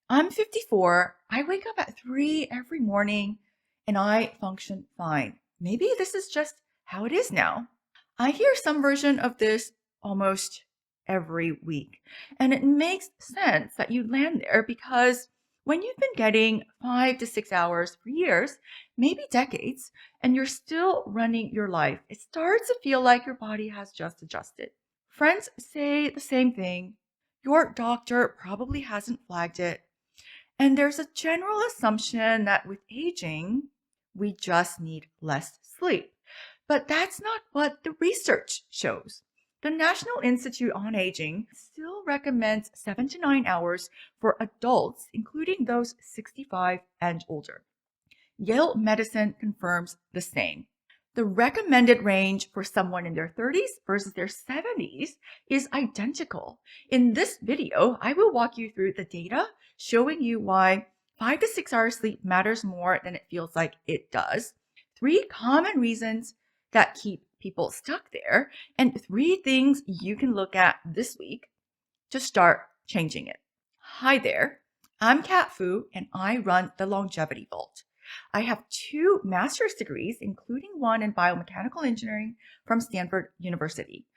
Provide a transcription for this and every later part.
I'm 54. I wake up at 3 every morning and I function fine. Maybe this is just how it is now. I hear some version of this almost every week. And it makes sense that you land there because when you've been getting 5 to 6 hours for years, maybe decades, and you're still running your life, it starts to feel like your body has just adjusted. Friends say the same thing. Your doctor probably hasn't flagged it. And there's a general assumption that with aging, we just need less sleep. But that's not what the research shows. The National Institute on Aging still recommends 7 to 9 hours for adults, including those 65 and older. Yale Medicine confirms the same. The recommended range for someone in their 30s versus their 70s is identical. In this video, I will walk you through the data showing you why 5 to 6 hours sleep matters more than it feels like it does, 3 common reasons that keep people stuck there, and 3 things you can look at this week to start changing it. Hi there, I'm Kat Fu and I run the Longevity Vault. I have 2 master's degrees, including one in biomechanical engineering from Stanford University.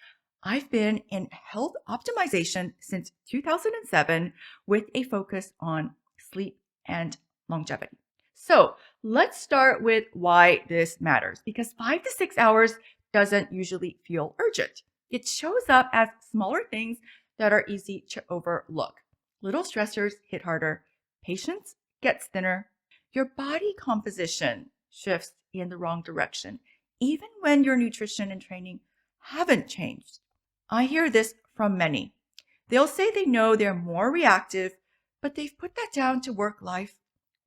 I've been in health optimization since 2007 with a focus on sleep and longevity. So let's start with why this matters, because 5 to 6 hours doesn't usually feel urgent. It shows up as smaller things that are easy to overlook. Little stressors hit harder, patience gets thinner, your body composition shifts in the wrong direction, even when your nutrition and training haven't changed. I hear this from many. They'll say they know they're more reactive, but they've put that down to work life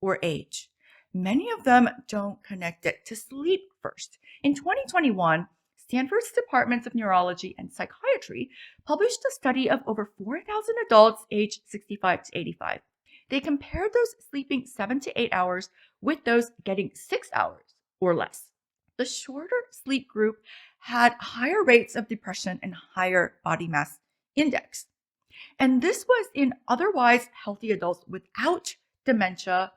or age. Many of them don't connect it to sleep first. In 2021, Stanford's Departments of Neurology and Psychiatry published a study of over 4,000 adults aged 65 to 85. They compared those sleeping 7 to 8 hours with those getting 6 hours or less. The shorter sleep group had higher rates of depression and higher body mass index. And this was in otherwise healthy adults without dementia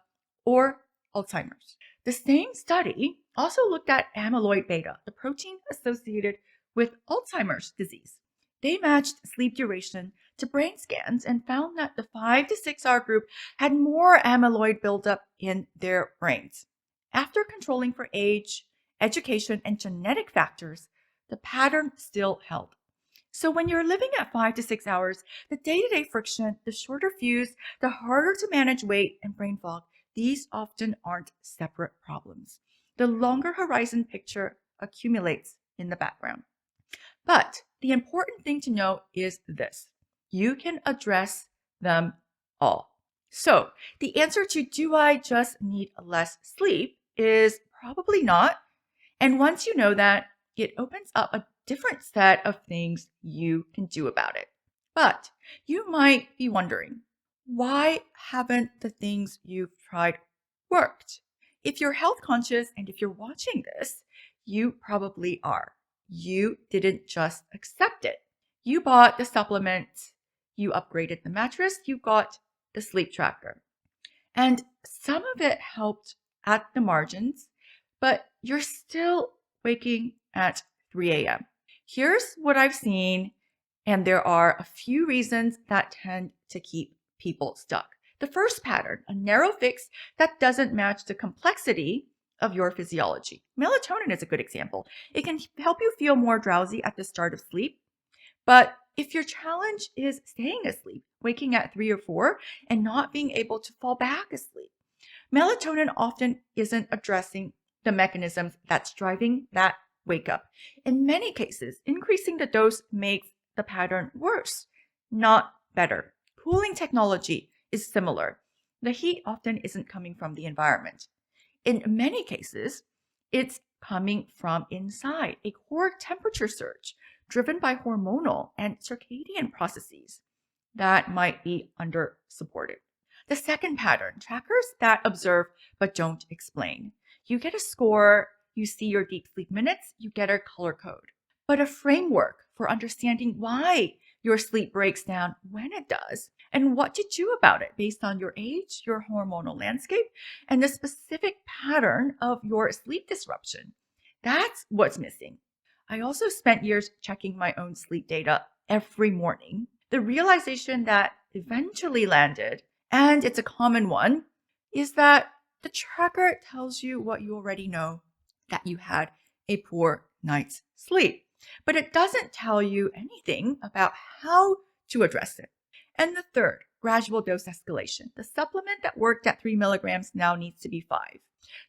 or Alzheimer's. The same study also looked at amyloid-beta, the protein associated with Alzheimer's disease. They matched sleep duration to brain scans and found that the 5 to 6 hour group had more amyloid buildup in their brains. After controlling for age, education, and genetic factors, the pattern still held. So when you're living at 5 to 6 hours, the day-to-day friction, the shorter fuse, the harder to manage weight and brain fog, these often aren't separate problems. The longer horizon picture accumulates in the background. But the important thing to know is this: you can address them all. So the answer to do I just need less sleep is probably not. And once you know that, it opens up a different set of things you can do about it. But you might be wondering, why haven't the things you've tried worked? If you're health conscious and if you're watching this, you probably are. You didn't just accept it. You bought the supplement, you upgraded the mattress, you got the sleep tracker. And some of it helped at the margins, but you're still waking at 3 a.m. Here's what I've seen, and there are a few reasons that tend to keep people stuck. The first pattern, a narrow fix that doesn't match the complexity of your physiology. Melatonin is a good example. It can help you feel more drowsy at the start of sleep, but if your challenge is staying asleep, waking at 3 or 4, and not being able to fall back asleep, melatonin often isn't addressing the mechanisms that's driving that wake up. In many cases, increasing the dose makes the pattern worse, not better. Cooling technology is similar. The heat often isn't coming from the environment. In many cases, it's coming from inside, a core temperature surge driven by hormonal and circadian processes that might be under supported. The second pattern, trackers that observe but don't explain. You get a score, you see your deep sleep minutes, you get a color code, but a framework for understanding why your sleep breaks down when it does, and what to do about it based on your age, your hormonal landscape, and the specific pattern of your sleep disruption. That's what's missing. I also spent years checking my own sleep data every morning. The realization that eventually landed, and it's a common one, is that the tracker tells you what you already know, that you had a poor night's sleep, but it doesn't tell you anything about how to address it. And the third, gradual dose escalation. The supplement that worked at 3 milligrams now needs to be 5.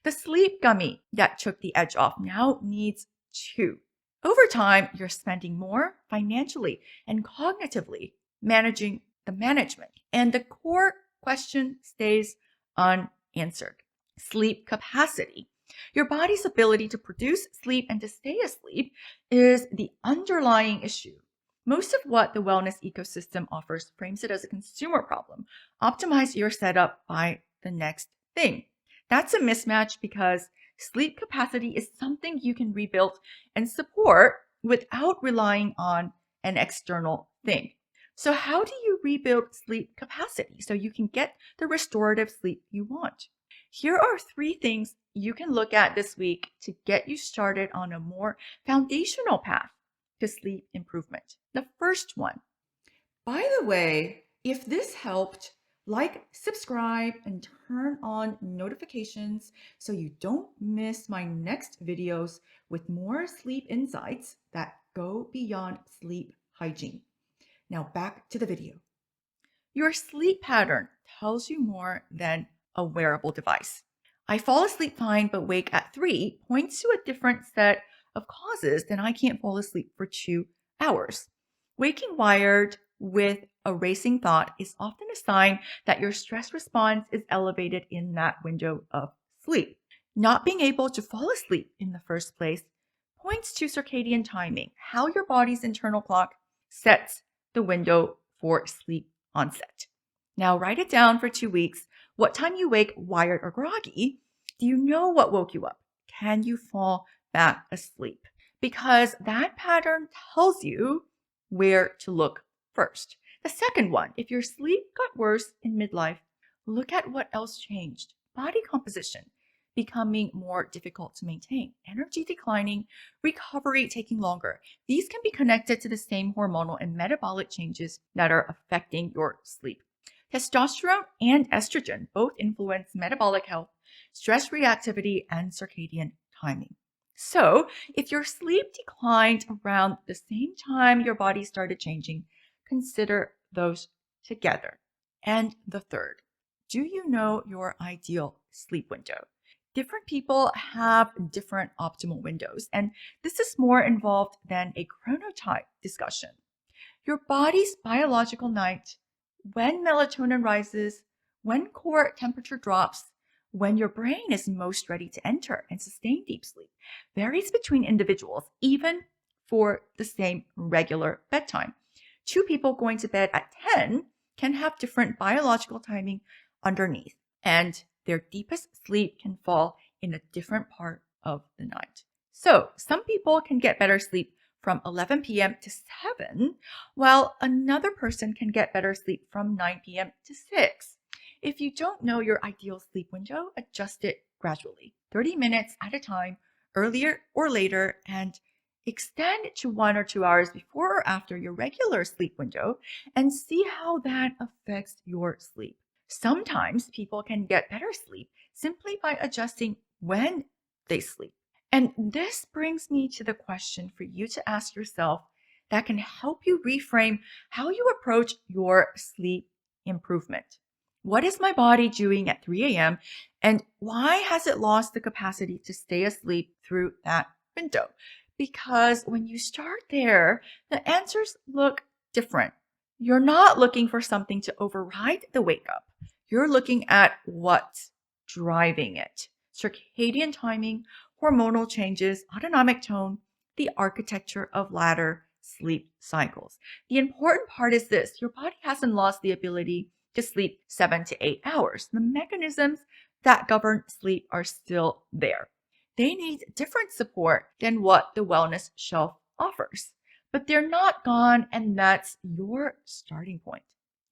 The sleep gummy that took the edge off now needs 2. Over time, you're spending more financially and cognitively managing the management. And the core question stays unanswered. Sleep capacity. Your body's ability to produce sleep and to stay asleep is the underlying issue. Most of what the wellness ecosystem offers frames it as a consumer problem. Optimize your setup by the next thing. That's a mismatch because sleep capacity is something you can rebuild and support without relying on an external thing. So how do you rebuild sleep capacity so you can get the restorative sleep you want? Here are 3 things you can look at this week to get you started on a more foundational path to sleep improvement. The first one. By the way, if this helped, like, subscribe, and turn on notifications so you don't miss my next videos with more sleep insights that go beyond sleep hygiene. Now back to the video. Your sleep pattern tells you more than a wearable device. I fall asleep fine but wake at 3 points to a different set of causes than I can't fall asleep for 2 hours. Waking wired with a racing thought is often a sign that your stress response is elevated in that window of sleep. Not being able to fall asleep in the first place points to circadian timing, how your body's internal clock sets the window for sleep onset. Now write it down for 2 weeks. What time you wake wired or groggy? Do you know what woke you up? Can you fall back asleep? Because that pattern tells you where to look first. The second one, if your sleep got worse in midlife, look at what else changed. Body composition becoming more difficult to maintain, energy declining, recovery taking longer. These can be connected to the same hormonal and metabolic changes that are affecting your sleep. Testosterone and estrogen both influence metabolic health, stress reactivity, and circadian timing. So, if your sleep declined around the same time your body started changing, consider those together. And the third, do you know your ideal sleep window? Different people have different optimal windows, and this is more involved than a chronotype discussion. Your body's biological night, when melatonin rises, when core temperature drops, when your brain is most ready to enter and sustain deep sleep, varies between individuals, even for the same regular bedtime. 2 people going to bed at 10 can have different biological timing underneath, and their deepest sleep can fall in a different part of the night. So some people can get better sleep from 11 p.m. to 7, while another person can get better sleep from 9 p.m. to 6. If you don't know your ideal sleep window, adjust it gradually, 30 minutes at a time, earlier or later, and extend it to 1 or 2 hours before or after your regular sleep window and see how that affects your sleep. Sometimes people can get better sleep simply by adjusting when they sleep. And this brings me to the question for you to ask yourself that can help you reframe how you approach your sleep improvement. What is my body doing at 3 a.m. and why has it lost the capacity to stay asleep through that window? Because when you start there, the answers look different. You're not looking for something to override the wake up. You're looking at what's driving it. Circadian timing, hormonal changes, autonomic tone, the architecture of latter sleep cycles. The important part is this: your body hasn't lost the ability to sleep 7 to 8 hours. The mechanisms that govern sleep are still there. They need different support than what the wellness shelf offers, but they're not gone, and that's your starting point.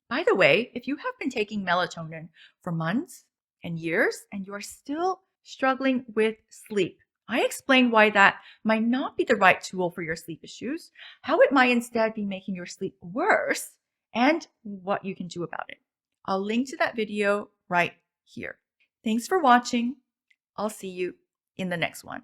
By the way, if you have been taking melatonin for months and years and you are still struggling with sleep, I explain why that might not be the right tool for your sleep issues, how it might instead be making your sleep worse, and what you can do about it. I'll link to that video right here. Thanks for watching. I'll see you in the next one.